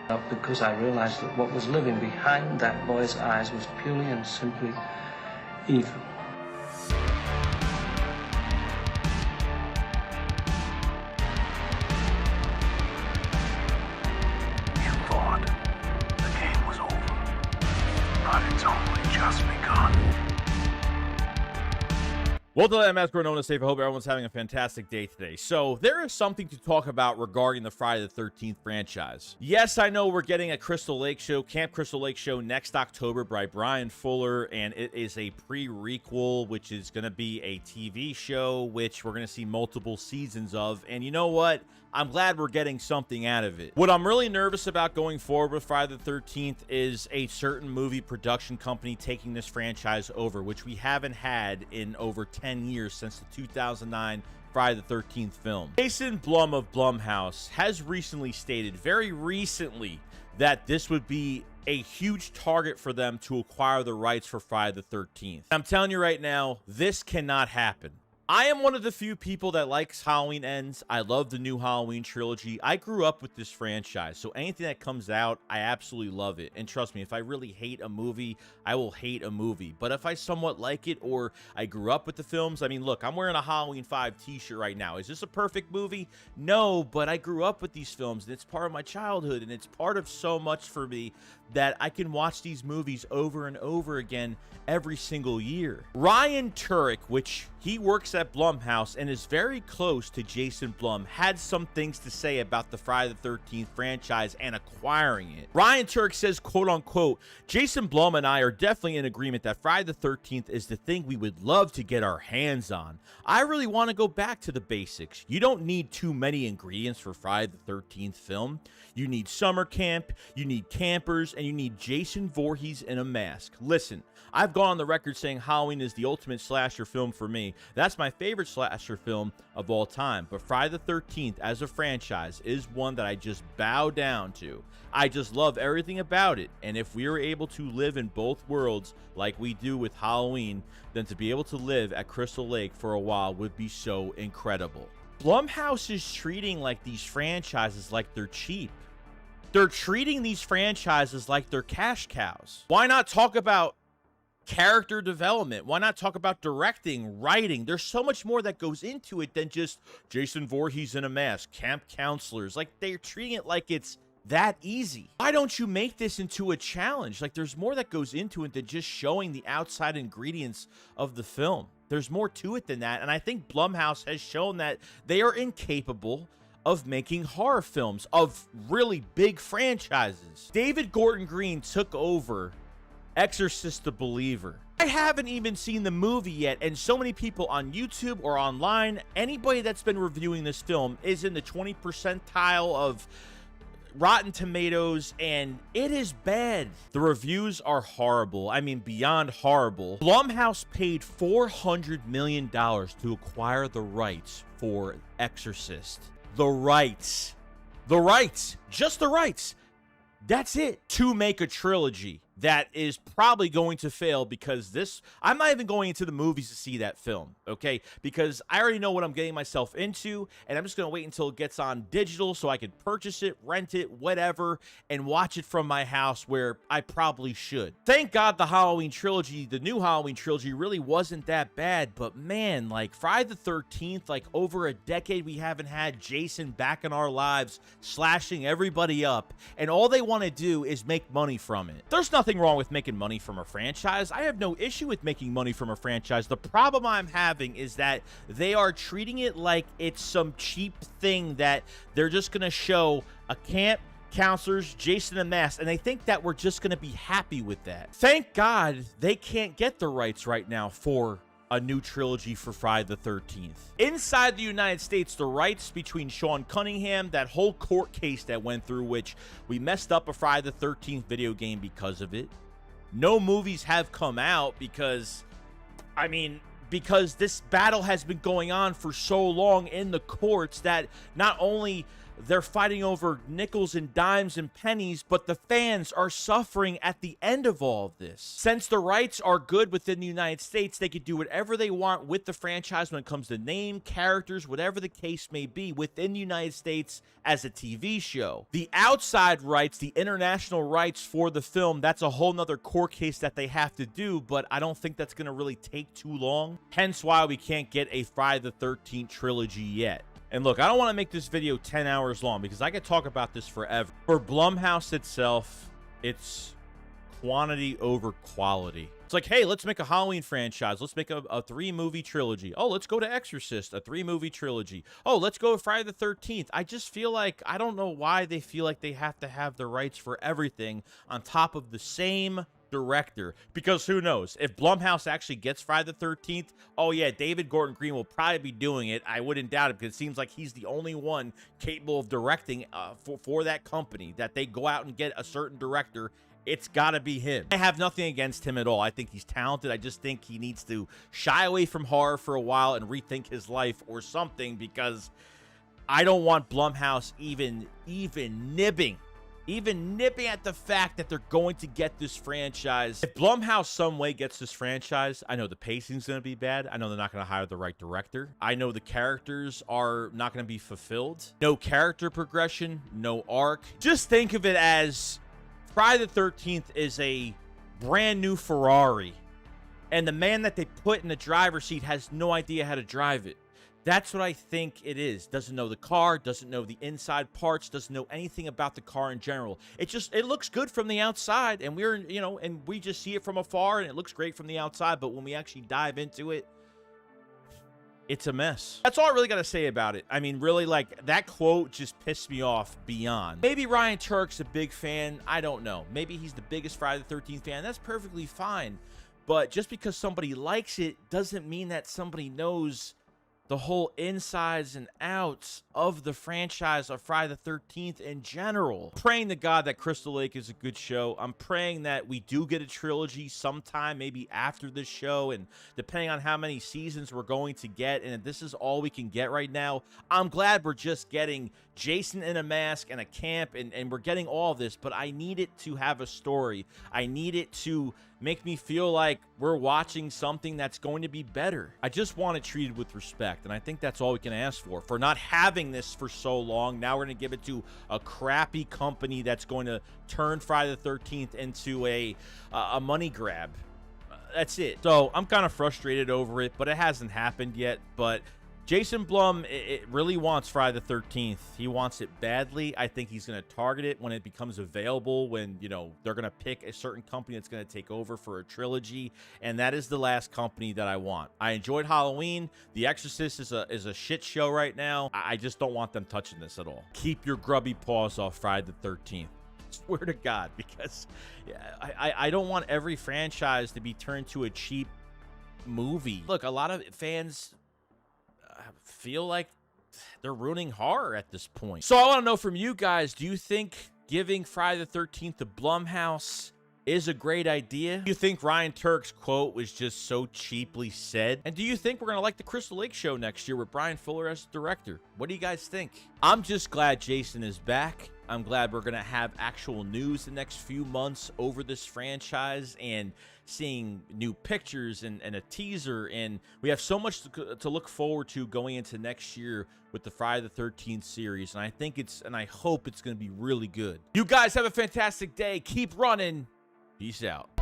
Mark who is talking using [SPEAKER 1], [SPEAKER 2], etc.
[SPEAKER 1] Up because I realized that what was living behind that boy's eyes was purely and simply evil.
[SPEAKER 2] You thought the game was over, but it's only just begun.
[SPEAKER 3] Well, to that Massacre, known as safe. I hope everyone's having a fantastic day today. So, there is something to talk about regarding the Friday the 13th franchise. Yes, I know we're getting a Crystal Lake show, Camp Crystal Lake show next October by Brian Fuller, and it is a pre-requel, which is going to be a TV show, which we're going to see multiple seasons of. And you know what? I'm glad we're getting something out of it. What I'm really nervous about going forward with Friday the 13th is a certain movie production company taking this franchise over, which we haven't had in over 10 years since the 2009 Friday the 13th film. Jason Blum of Blumhouse has recently stated, very recently, that this would be a huge target for them to acquire the rights for Friday the 13th. I'm telling you right now, this cannot happen. I am one of the few people that likes Halloween Ends. I love the new Halloween trilogy. I grew up with this franchise, so anything that comes out, I absolutely love it. And trust me, if I really hate a movie, I will hate a movie. But if I somewhat like it, or I grew up with the films, I mean, look, I'm wearing a Halloween 5 t-shirt right now. Is this a perfect movie? No, but I grew up with these films, and it's part of my childhood, and it's part of so much for me that I can watch these movies over and over again every single year. Ryan Turek, which he works at Blumhouse and is very close to Jason Blum, had some things to say about the Friday the 13th franchise and acquiring it. Ryan Turek says, quote unquote, Jason Blum and I are definitely in agreement that Friday the 13th is the thing we would love to get our hands on. I really want to go back to the basics. You don't need too many ingredients for Friday the 13th film. You need summer camp, you need campers, and you need Jason Voorhees in a mask. Listen, I've gone on the record saying Halloween is the ultimate slasher film for me. That's my favorite slasher film of all time. But Friday the 13th as a franchise is one that I just bow down to. I just love everything about it. And if we were able to live in both worlds like we do with Halloween, then to be able to live at Crystal Lake for a while would be so incredible. Blumhouse is treating like these franchises like they're cheap. They're treating these franchises like they're cash cows. Why not talk about character development? Why not talk about directing, writing? There's so much more that goes into it than just Jason Voorhees in a mask, camp counselors. Like, they're treating it like it's that easy. Why don't you make this into a challenge? Like, there's more that goes into it than just showing the outside ingredients of the film. There's more to it than that, and I think Blumhouse has shown that they are incapable of making horror films of really big franchises. David Gordon Green took over Exorcist the Believer. I haven't even seen the movie yet, and so many people on YouTube or online, anybody that's been reviewing this film is in the 20 percentile of Rotten Tomatoes, and it is bad. The reviews are horrible. I mean, beyond horrible. Blumhouse paid $400 million to acquire the rights for Exorcist. The rights. The rights. Just the rights. That's it. To make a trilogy that is probably going to fail, because this, I'm not even going into the movies to see that film, okay? Because I already know what I'm getting myself into, and I'm just going to wait until it gets on digital so I can purchase it, rent it, whatever, and watch it from my house, where I probably should. Thank God the Halloween trilogy, the new Halloween trilogy, really wasn't that bad, but man, like Friday the 13th, like over a decade we haven't had Jason back in our lives, slashing everybody up, and all they want to do is make money from it. There's nothing wrong with making money from a franchise. I have no issue with making money from a franchise. The problem I'm having is that they are treating it like it's some cheap thing that they're just going to show a camp, counselors, Jason and Mask, and they think that we're just going to be happy with that. Thank God they can't get the rights right now for a new trilogy for Friday the 13th. Inside the United States, the rights between Sean Cunningham, that whole court case that went through, which we messed up a Friday the 13th video game because of it. No movies have come out because, I mean, because this battle has been going on for so long in the courts that not only they're fighting over nickels and dimes and pennies, but the fans are suffering at the end of all of this. Since the rights are good within the United States, they could do whatever they want with the franchise when it comes to name, characters, whatever the case may be within the United States as a TV show. The outside rights, the international rights for the film, that's a whole nother court case that they have to do, but I don't think that's going to really take too long. Hence why we can't get a Friday the 13th trilogy yet. And look, I don't want to make this video 10 hours long because I could talk about this forever. For Blumhouse itself, it's quantity over quality. It's like, hey, let's make a Halloween franchise. Let's make a 3-movie trilogy. Oh, let's go to Exorcist, a 3-movie trilogy. Oh, let's go to Friday the 13th. I just feel like, I don't know why they feel like they have to have the rights for everything on top of the same director, because who knows, if Blumhouse actually gets Friday the 13th, oh yeah, David Gordon Green will probably be doing it. I wouldn't doubt it, because it seems like he's the only one capable of directing for that company, that they go out and get a certain director. It's got to be him. I have nothing against him at all. I think he's talented. I just think he needs to shy away from horror for a while and rethink his life or something, because I don't want Blumhouse even nibbing at the fact that they're going to get this franchise. If Blumhouse some way gets this franchise, I know the pacing's going to be bad. I know they're not going to hire the right director. I know the characters are not going to be fulfilled. No character progression, no arc. Just think of it as Friday the 13th is a brand new Ferrari, and the man that they put in the driver's seat has no idea how to drive it. That's what I think it is. Doesn't know the car, doesn't know the inside parts, doesn't know anything about the car in general. It looks good from the outside, and we just see it from afar, and it looks great from the outside, but when we actually dive into it, it's a mess. That's all I really got to say about it. I mean, really, like, that quote just pissed me off beyond. Maybe Ryan Turk's a big fan. I don't know. Maybe he's the biggest Friday the 13th fan. That's perfectly fine. But just because somebody likes it doesn't mean that somebody knows the whole insides and outs of the franchise of Friday the 13th in general. I'm praying to God that Crystal Lake is a good show. I'm praying that we do get a trilogy sometime, maybe after this show, and depending on how many seasons we're going to get, and if this is all we can get right now, I'm glad we're just getting Jason in a mask and a camp, and we're getting all this, but I need it to have a story. I need it to make me feel like we're watching something that's going to be better. I just want it treated with respect, and I think that's all we can ask for not having this for so long. Now we're going to give it to a crappy company that's going to turn Friday the 13th into a money grab. That's it. So I'm kind of frustrated over it, but it hasn't happened yet. But Jason Blum, it really wants Friday the 13th. He wants it badly. I think he's going to target it when it becomes available, when, they're going to pick a certain company that's going to take over for a trilogy, and that is the last company that I want. I enjoyed Halloween. The Exorcist is a shit show right now. I just don't want them touching this at all. Keep your grubby paws off Friday the 13th. Swear to God, because I don't want every franchise to be turned to a cheap movie. Look, a lot of fans feel like they're ruining horror at this point. So I want to know from you guys, do you think giving Friday the 13th to Blumhouse is a great idea? Do you think Ryan Turk's quote was just so cheaply said? And do you think we're going to like the Crystal Lake show next year with Brian Fuller as director? What do you guys think? I'm just glad Jason is back. I'm glad we're going to have actual news the next few months over this franchise, and seeing new pictures and a teaser, and we have so much to look forward to going into next year with the Friday the 13th series, and I hope it's going to be really good. You guys have a fantastic day. Keep running. Peace out.